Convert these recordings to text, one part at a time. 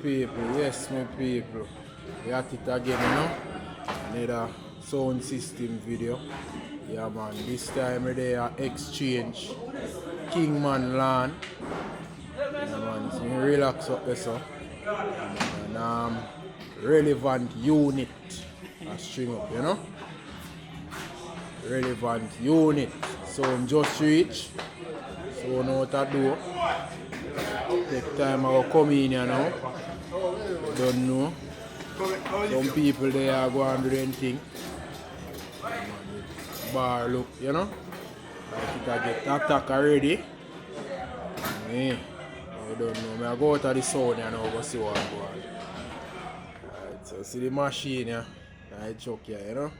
people, yes, my people. We at it again, you know. Another sound system video. Yeah, man. This time they are exchange Kingman Land. Yeah, man. So you relax up there, so. And relevant unit. A string up, you know. Relevant unit. So just reach. So know what to do. Take time I will come in here now. Don't know. Some people they are going to do anything. Bar look, you know. Like it I get attack already. Yeah. I don't know. I go out of the sound and now go see what I'm going. Alright, so see the machine here. I chuck here, you know.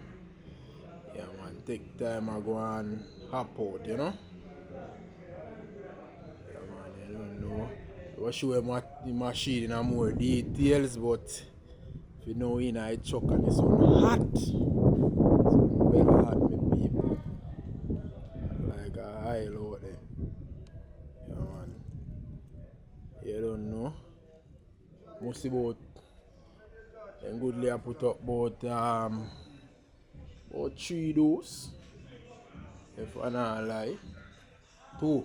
Yeah man, take time I go and hop out, you know. Yeah man, I don't know. I will show you the machine in more details, but if you know in I chuck and it's on hot. So well hot my people. Like a high load there. Yeah man. You don't know. Must about and goodly I put up about 3 dose. If I not lie. 2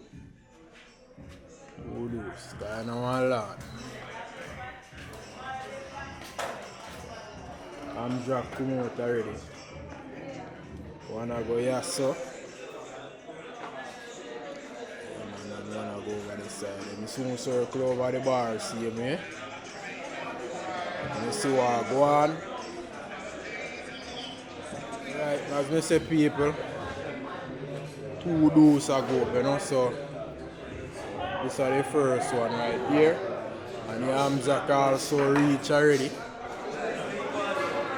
dose. Cause I know one lot. I'm drop come out already. Wanna go here so. And wanna go over the side. Let me soon circle over the bar, see me. Let me see what I go on. Right, as me say people, 2 doses ago, you know, so this is the first one right here. And the Hamzak also reach already.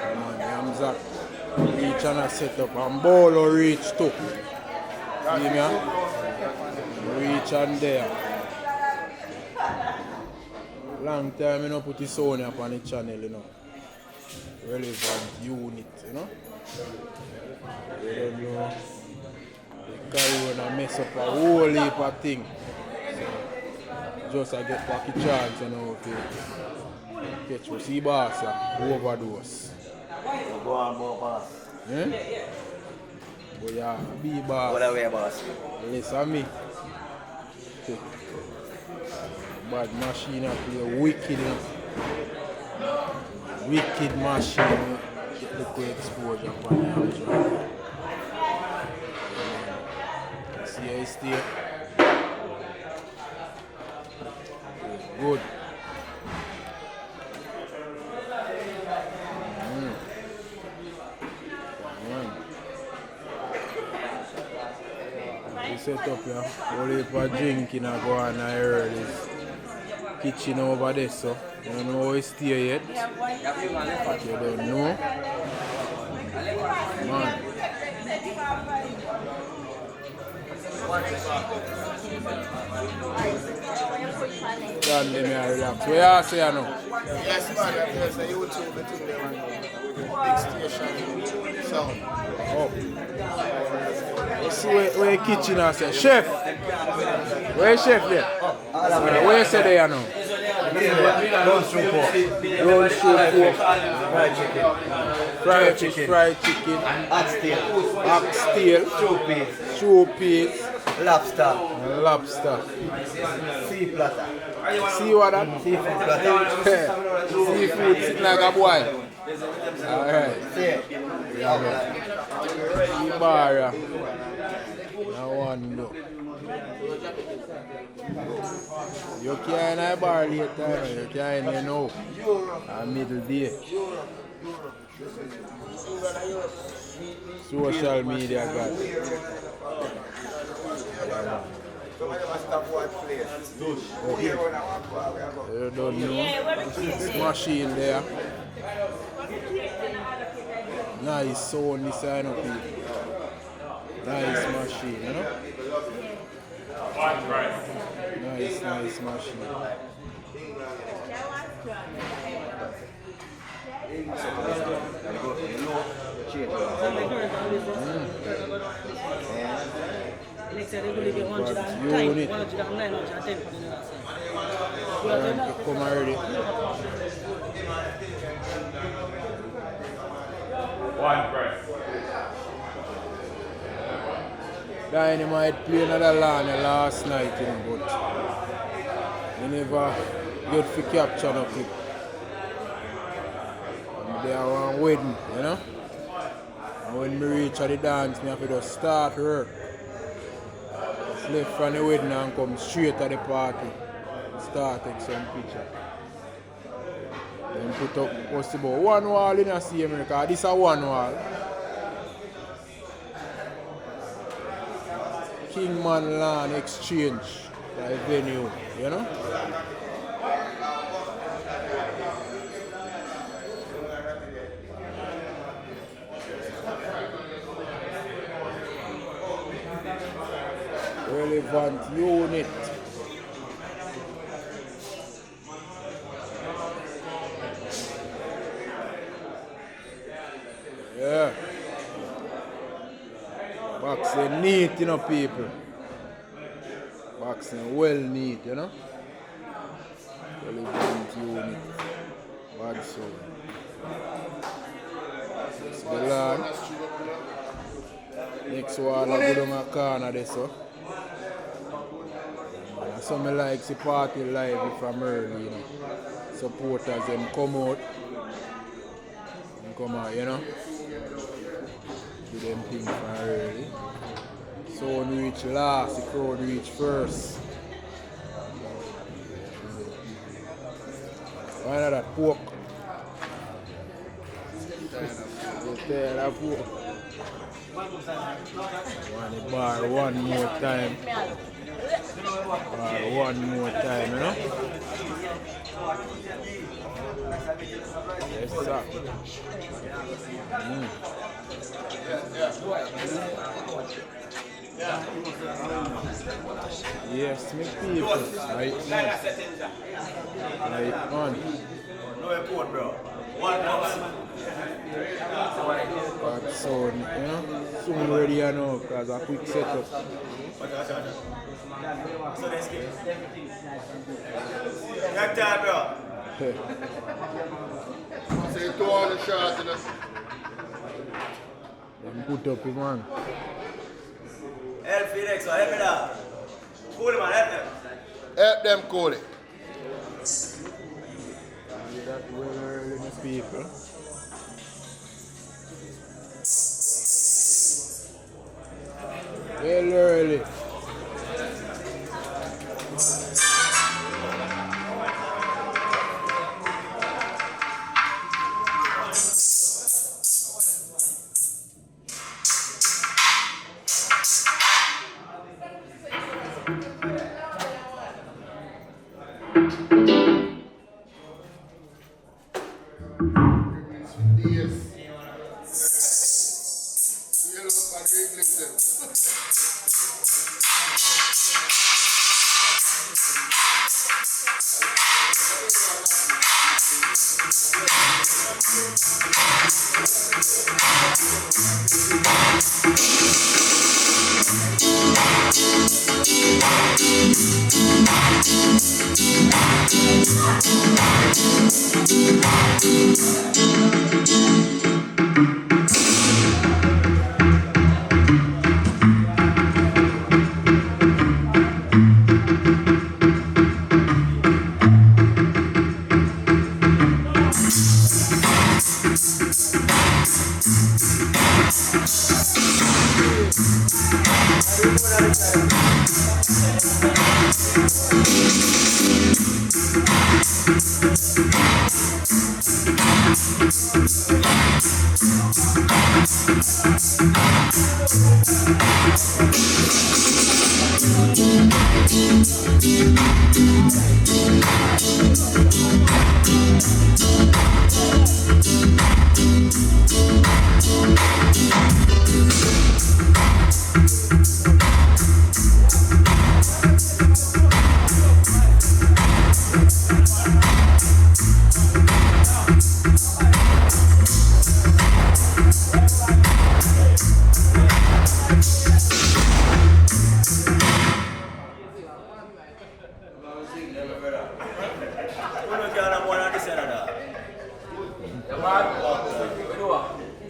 And the Hamzak reach and I set up and Bolo reach too. See me? Reach and there. Long time you know put the sound up on the channel, you know. Relevant unit, you know. You don't know. The corona mess up a whole heap of things. So just I get back a chance, you know, to catch what see boss overdose. Go on, boss. Yeah? But yeah, be boss. What away, boss? Listen me. Bad machine play wicked, you know. Wicked machine. Get the quick exposure for the house right there. See how it stay? Good. We set up here. Only for drinking and go on early. Kitchen over there, so you don't know how it stay yet. You don't know. Man. Damn them here relax. Where you say you know? Yes, man, there's a YouTube between them and big station sound. Oh. Let's see where the kitchen is. Say. Chef! Where is chef there? Where you say there now? Don't shoot pork. Roll soup pork. Fried chicken. Fried chicken. Oxtail. Stew peas. Lobster. Sea platter. See what that? Seafood platter. Seafood sitting like a boy. Alright. Bar. Now one look. You can't in a bar later, you can't in now. A middle day. Social media got you don't know. This machine there. Nice sound this sign of people. Nice machine, you know? Nice machine. Unit. Come already. One press. Dynamite played another LAN last night, you know, but he never get to capture no clip. And they are on wedding, you know. And when me reach at the dance, me have to just start work. Just left from the wedding and come straight to the party. Start take some picture. Then put up what's about one wall in a same because this is one wall. Kingman Land Exchange, like venue, you know? Relevant unit. Yeah. Boxing neat, you know, people. Boxing well neat, you know. Relevant unit. Bad soul. It's the land. Next one, I go down a corner there, so. And some like the party live from early, you know. Supporters them come out. Come out, you know. Do them things from early. Sound reach last, the crowd reach first. Why not that pork? There, that pork. Want the bar one more time. Bar one more time, you know? Yes, sir. Yes, my people. Right on. No report, bro. One box. That sound, you know? Soon ready, you know, because a quick setup. So let's get that time, bro. Say 200 shots, you know. Them put up, man. Help Phoenix, help me now. Cool, man, help them. Help them call it. That well early, my people. Well early. Yes. Yellow Patrick Lincoln.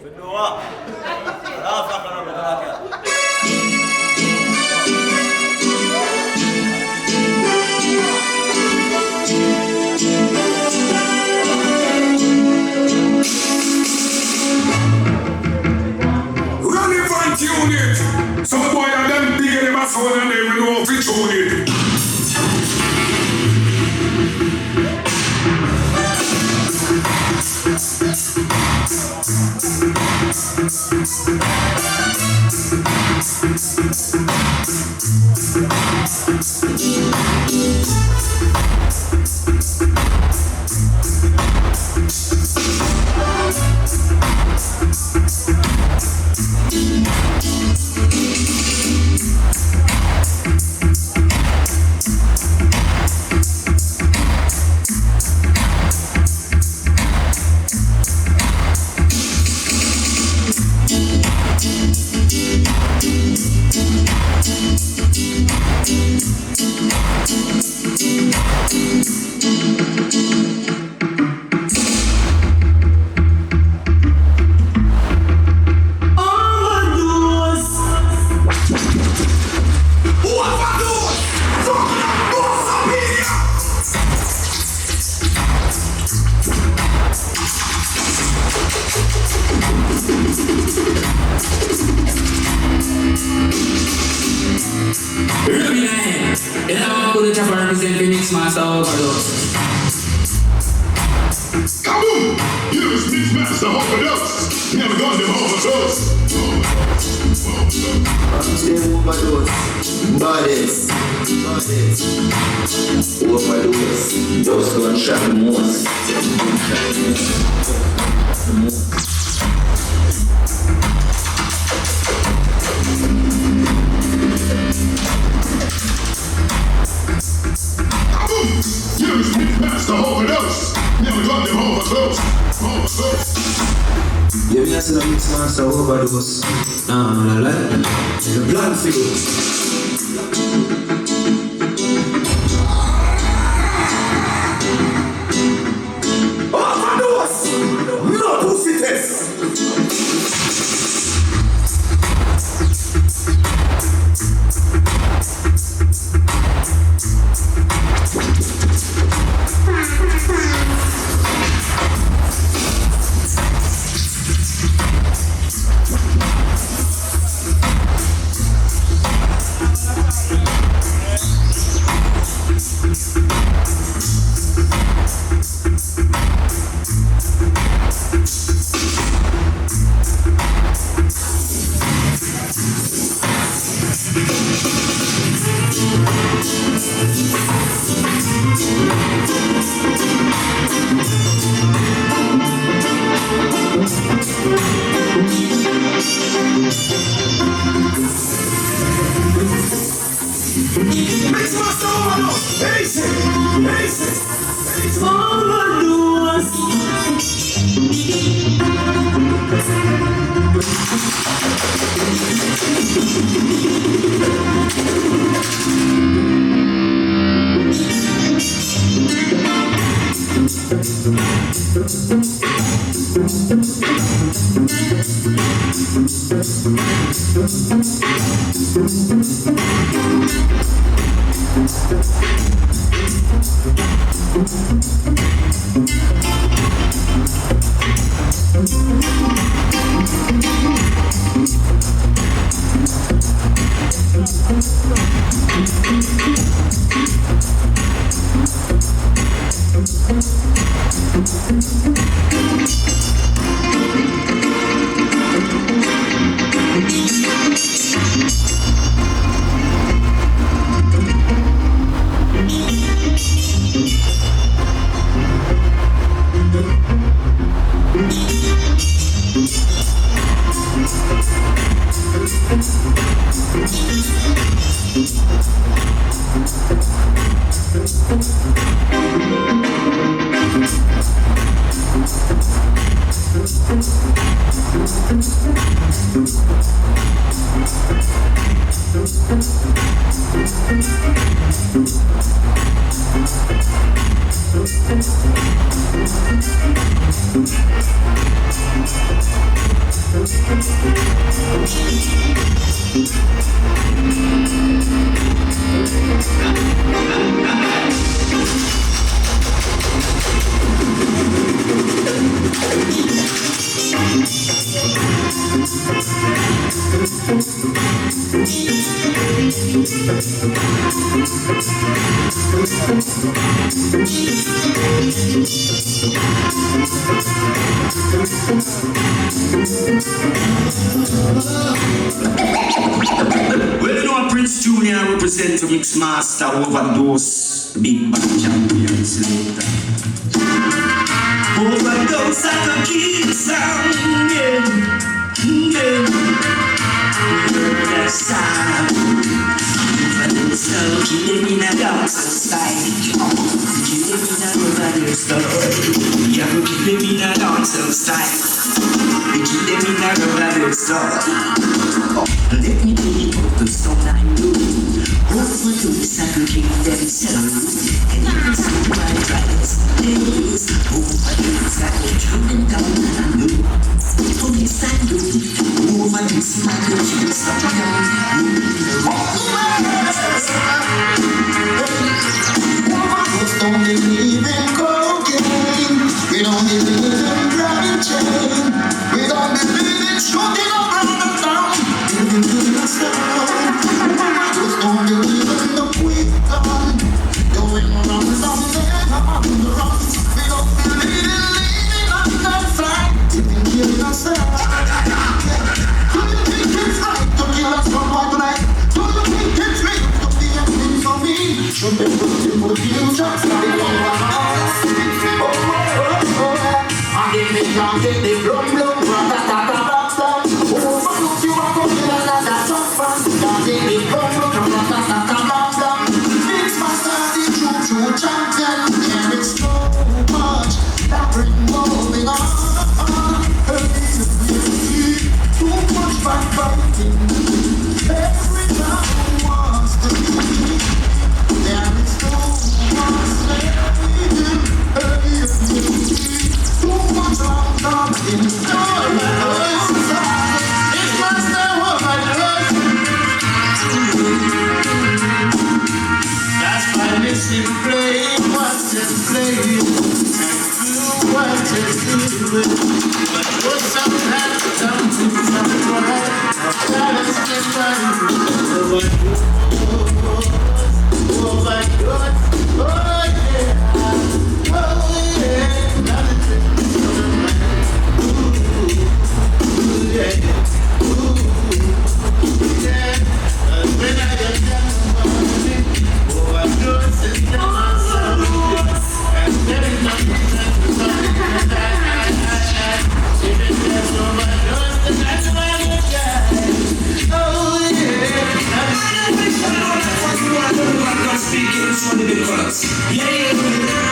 Fedora. And I'm going to represent the Mixmaster Ovadose. Kaboom! Here's Mixmaster Ovadose. Never gonna do Ovadose. Ovadose. Bodies. Ovadose. Those gunshot most. Here's Mixmaster Ovadose. Never gonna do Ovadose. Yeah, me as a Mixmaster Ovadose. La. The blood figures. No pussy test. Mixmaster Ovadose. Basic. Ovadose. Well, you know, Prince Junior represents the Mixmaster Ovadose, the big bad champion later. Ovadose like a kid sound, yeah. That's how Ovadose, kill him in a dance style. Kill him in a Ovadose style. Yeah, kill him in a dance style. Kill him in a Ovadose style. Let me tell you what the song I know. Ovadose, I could kill themselves. And you can see why drivers days. Ovadose, I could turn them down and I know. Police I know. Ovadose, I could kill someone. Ovadose don't believe in cocaine. We don't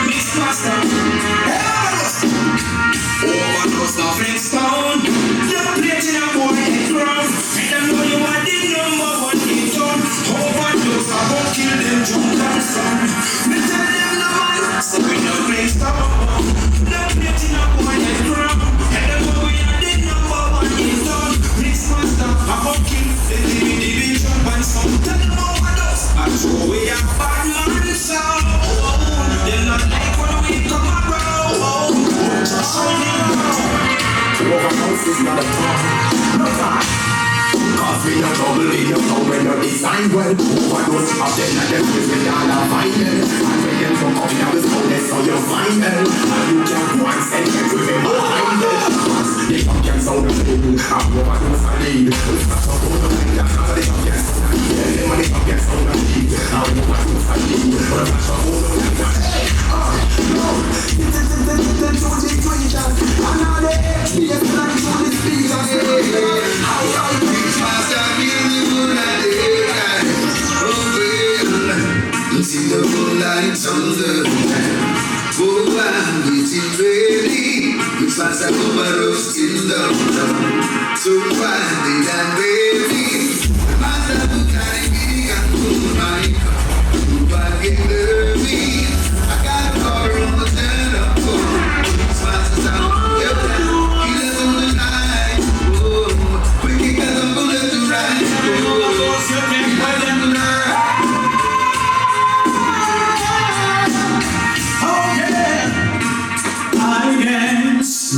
Mixmaster, Ovadose, nothing stone. You're plating a boy in ground, and I know you are the #1 hit on. Ovadose, I won't kill them, jump down son. Me tell them no man, so we no play stone. You're plating a boy in ground, and I know we are the #1 hit on. Mixmaster, I won't kill them, the jump and son. Tell them Ovadose, I show we are bad man sound. They're not like when we come around. Ovadose is not a problem, no time. Cause we no trouble, we no know when no design well. Ovadose of them and them is with all our final. And when them come up now is bonus on your final. And you can go and send them to them behind it. They come can sound of them, and Ovadose a lead. It's not so good to find that how they come can sound of them. Them and they come can sound of them, and Ovadose a lead. But I'm not so good to find that. No, see the moonlight on the land. Oh, I'm waiting ready. Mixmaster Ovadose in the town. So finally I'm ready. The master who carry me and pull my car. Who I get nervy. I got a car on the turn up. Mixmaster sound. Yep, killers on the night. Oh, we kick out the bullet to ride. Oh, you can't fight them to ride.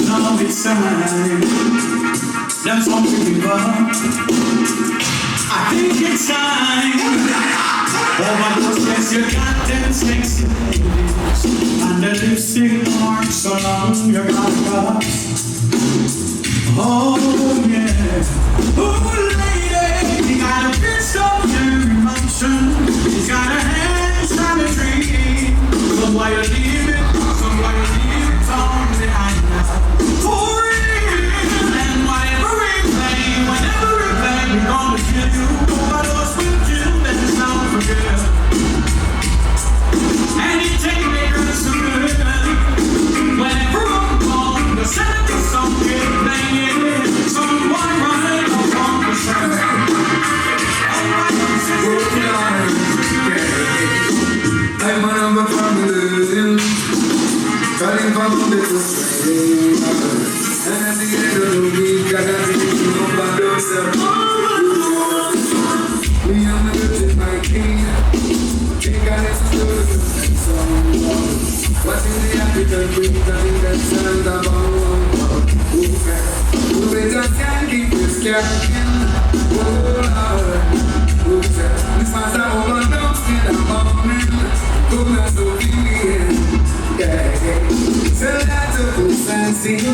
Now it's time. That's something to give up. I think it's time. Ovadose, yes, you got them sexy ladies. And the lipstick marks so long you got. Oh yeah. Oh lady, he got a fist of your emotion. He's got a hands on the tree. So why you leave it? So why you leave it on the high now? For real, and whatever we play, whenever we play, we're gonna kill you. Ovadose will kill, then it's not forget. And it take me so good. Whenever I'm gone, the sound of song keep playing. Mixmaster overdose in the morning. Come and so yeah. Tell that to push and sing.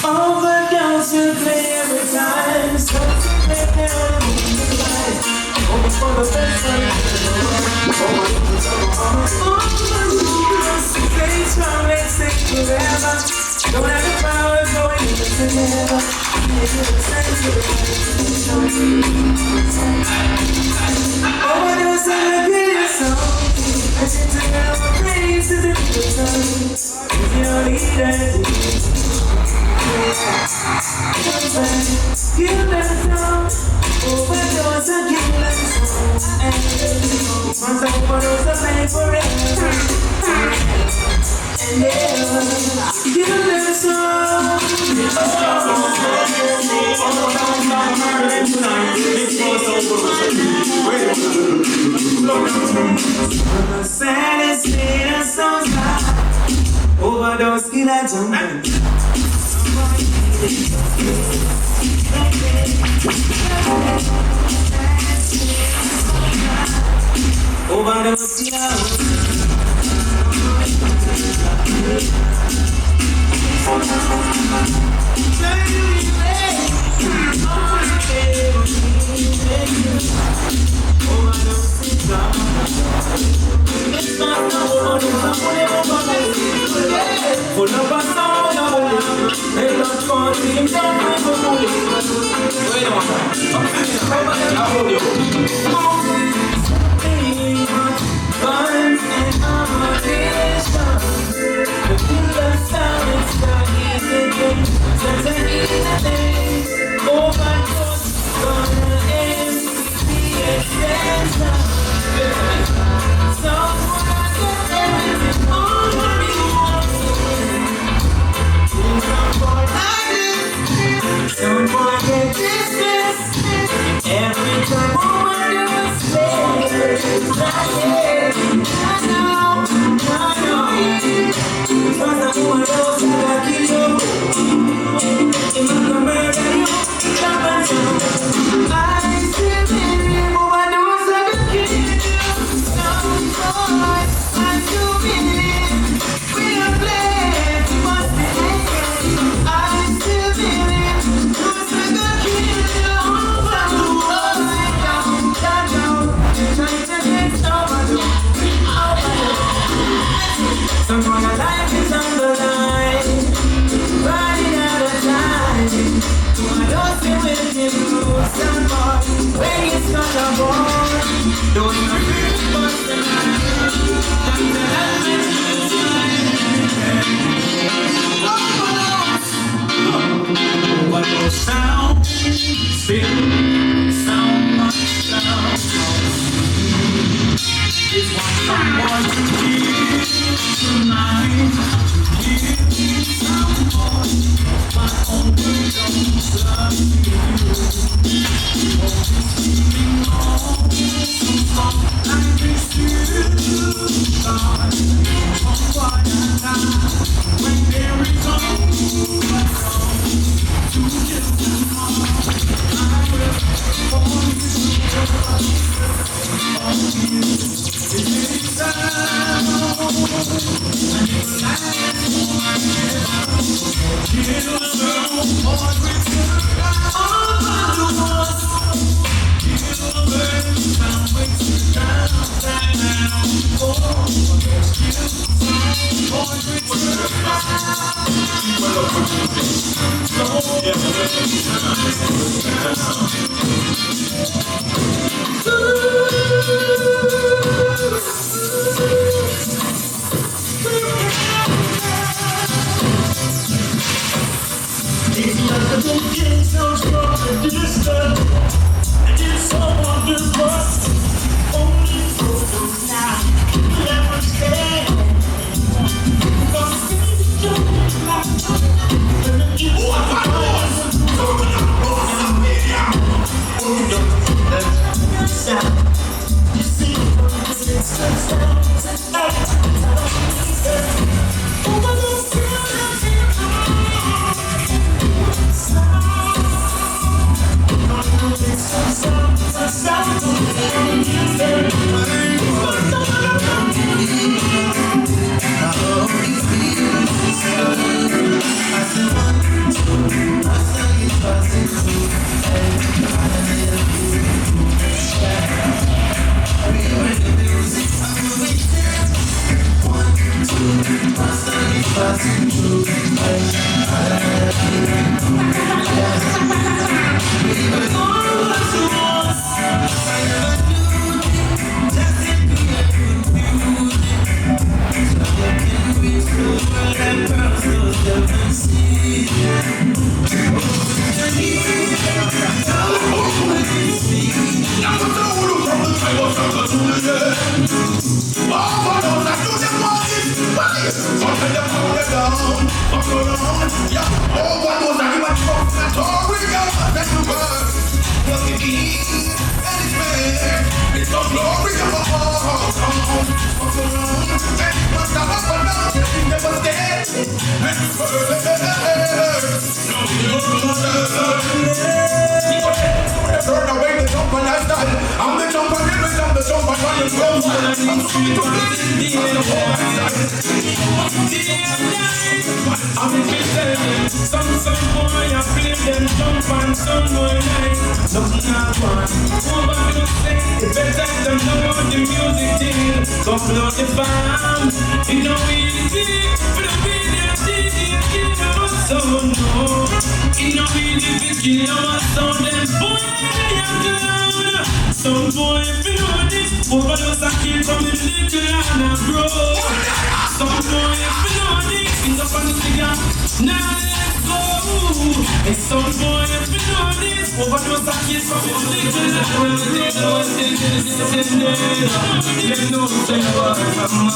Overdose with every time. Don't have the power going together. Overdose and I feel your song. I should take out my praise to the sun. If you're leader, you never know. Overdose and you never know. Once I overdose, I pay forever. And you never saw. The saddest thing that sounds like overdose, kill a jungle. Overdose, kill a don't forget this. Every time overdose, I know. Some boy, if you know this, overdose a kill from the little and a grow. Some boy, if you know this, finger on the trigger, now let's go. And some boy, if you know this, overdose a kill from the little and a grow. They know say what I'm on.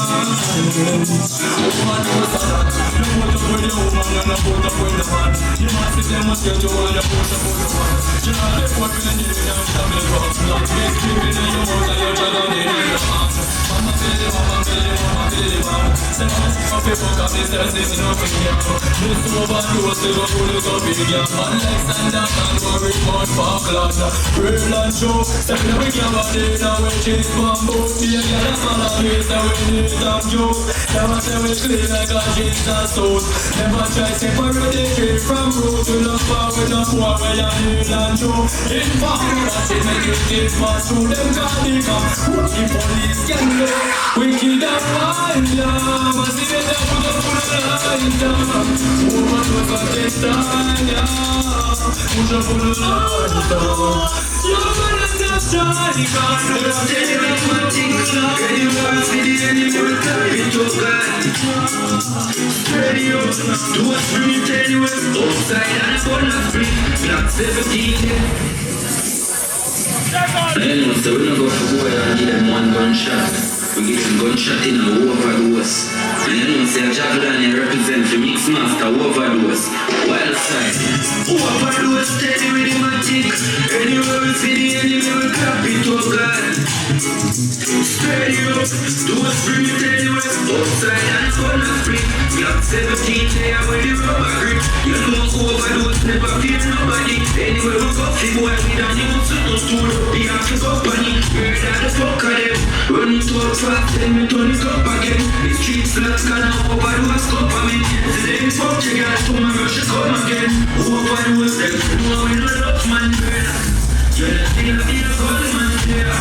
Overdose a lot, you put up with the woman and I put up with the man. You must see them must get you all, you push up with the man. You know they put me in the middle and tell me what's not. This keeping in your mouth and you're trying to need your arms. Mama feel it, mama feel it, mama feel it, mama. Say mama see my people cause this is this nothing here. This overdose, they go pull it up in the gap. Alexander can't worry about Parkland. Real and show, say me we can't body now we chase bamboo. See a girl a smile on me, say we need some juice. Never say we clean like a jeans and suit. Never try separate the tree from root. We love power, we love war, we love need and show. In fact, watch it make it kids pass through them cardigan. The police can go. We kill them wild, yeah. But see them put up on the line, yeah. Overdose on this time, yeah. Push up on the line, yeah. You better just try the car. Just tell you what one thing club. Anywhere I see the enemy will carry it to God. Radio, do a street anywhere. Outside and a corner street. Black 17. Anyway, so we don't go for boy and give them one gunshot. We give them gunshot in a overdose. And you know, say Juggling represent the Mixmaster overdose. Wild side. Overdose steady with the matic. Anywhere we see the enemy we clap it to God. Steady up, do a sprint anywhere. Outside and corner street. Black 17 there with the rubber grip. You know overdose never fear nobody. Anywhere we go, see boy we don't use to the stool. The after company, where that the fuck of them. Run into a fast, then me turn it up again. The street sluts can overdose cup of me. Today fuck your girl, come and rush come again. Overdose them, no we no love man girl. You're the thing of the gold man there.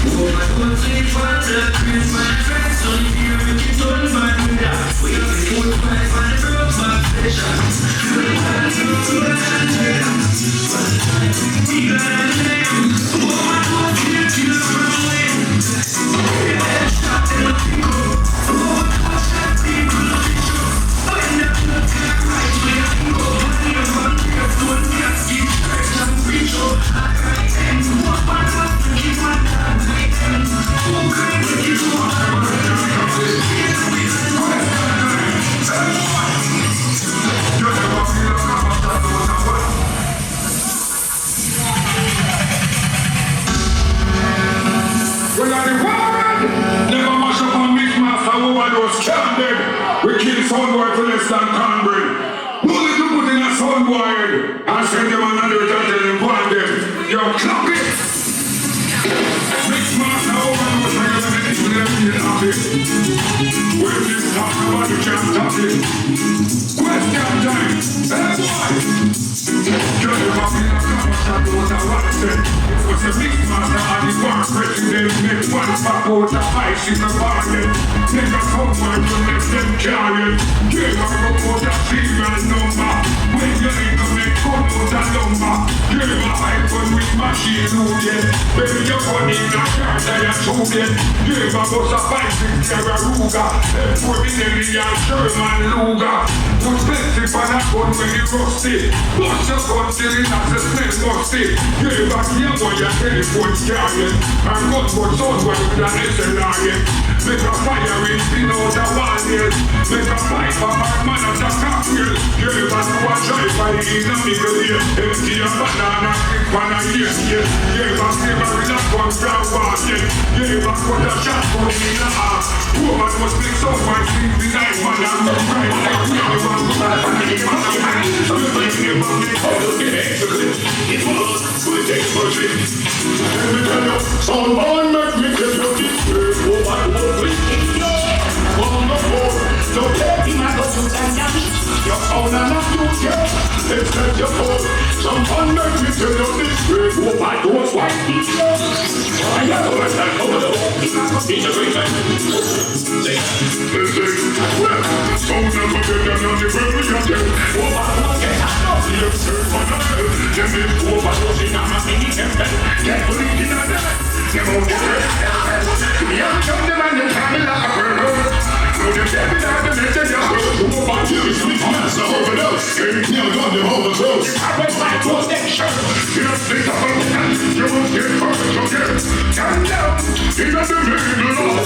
Overdose it for the cream my friends. So if you make it done bad with that, we have the full price for the broke back session. We got to do that there. We got a name. Overdose it till the runway. Yeah, shot in the people. Overdose that people love it too. When the blood get right, we have to go. Money over here, don't get skin. Pressure and reach out. I can't end. What part of the keep my dad my end? Who can make it to our Well, I the world never mash up on Mixmaster Ovadose can't dead. We kill soundboy for less than Canberra. Bullet to put in a soundboy and send them another and tell them one them. Yo, clock it. Mixmaster Ovadose and you're going to let me have it. When this talk about you can't talk it. Question time. Hey boy. You never feel a conversation with a Watson. It was a Mixmaster and the war president. Make one pop out a bicycle bargain. Take a someone to let them carry it. Give a rope out a serial number. When you need to make gun out a number. Give a iPhone with machine loaded. Baby you gun in a car that you shoot it. Give a bus a bicycle carry a Ruger. Then put in the Sherman Luger. Put plenty for that gun when you rusty. Bust your gun till it has a smell musty. Give a game on your telephone carrying. And gun for someone with an SLR. Make a fire in spin out a wall nail. Make a fight for my man at a cocktail. Give a to a driver in a middle ear. Empty a banana clip on a ear. Give a flavor in a gun ground basket. Give a put a shot for in a ass. Woman must make someone sleep the night man and the right. Give a man to that and the man behind. Give a man how to get excellent. It was good things for drink. Let me tell you, someone make me tell you this word. Overdose. On the floor, don't take him out of you and your own and not you, girl. Let's let you go. Someone make me tell you this way. Overdose, why did you? I have a that overdose. It's a great time. Well, don't never get down on the ground with your girl. Overdose, get out of here. Let me overdose in a mini temple. Get put it in a bed. Never get it. Young the man in family like a bird. So the devil that the message of the world. You is Mixmaster Ovadose. Ain't never got them overdose. I read my protection. You don't think about that. You won't get hurt again. Calm down. You got the middle of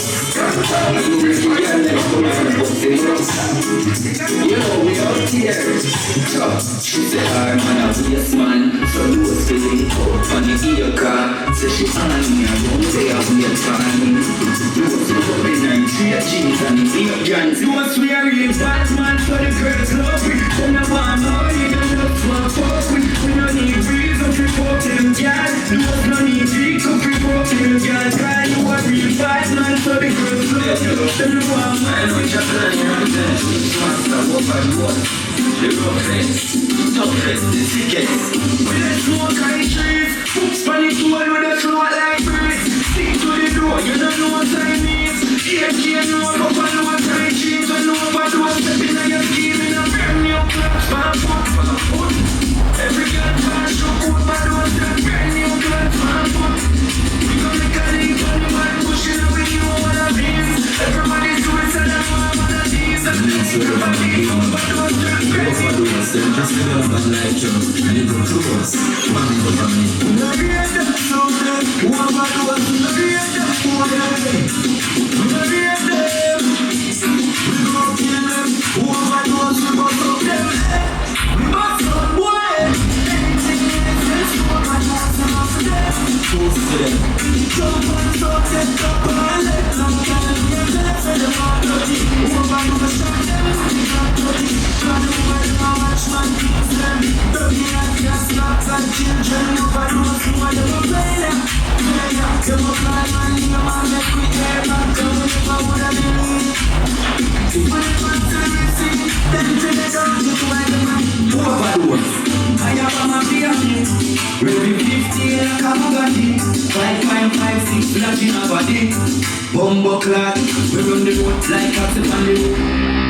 you know we all tears. She said I'm an obvious man. So you was feeling out on the ear car. Say she on me and don't say I'm here for me. You was rubbing and 3 jeans and the ear guns. You was wearing bad man for the girls love me. Then I want more, you don't look for fuck me. We don't need reason to fuck them guys. You was no need reason to fuck them guys. Cause you was real bad man for the girls love me. Then I want more. I know you're playing your business. Master Ovadose. The rough face, tough face, the sickest. When I smoke high trees, Spanish wall with a throat like breeze. Stick to the door, you don't know what time is. Here, know up and know what time cheese. When no overdose, stepping on your scheme in a brand new club. Spam foot. Every girl pass your overdose, that brand new club. Spam foot. We gon' make a leap on the man pushing up with you all the beans. Everybody's doing so that's why I'm on the tease. Everybody overdose, that brand new club. Just remember like you, and you go to us. Money over me. No read them so good. Overdose, no read them for them. No read them. We go kill them. Overdose, we go stop them. But some boy, anything in this overdose, I'm off them. Who's there? Jump and talk, set up and let them come. You're there for the hard dirty. Overdose, shot them. Try to find how much man keeps them. Dirty like gas, slaps and children. Overdose, who are you playing them? Play them, you look like man, you man, make we get back up. Bugatti 5556 flash in a body Bumbo clock, we run the road like a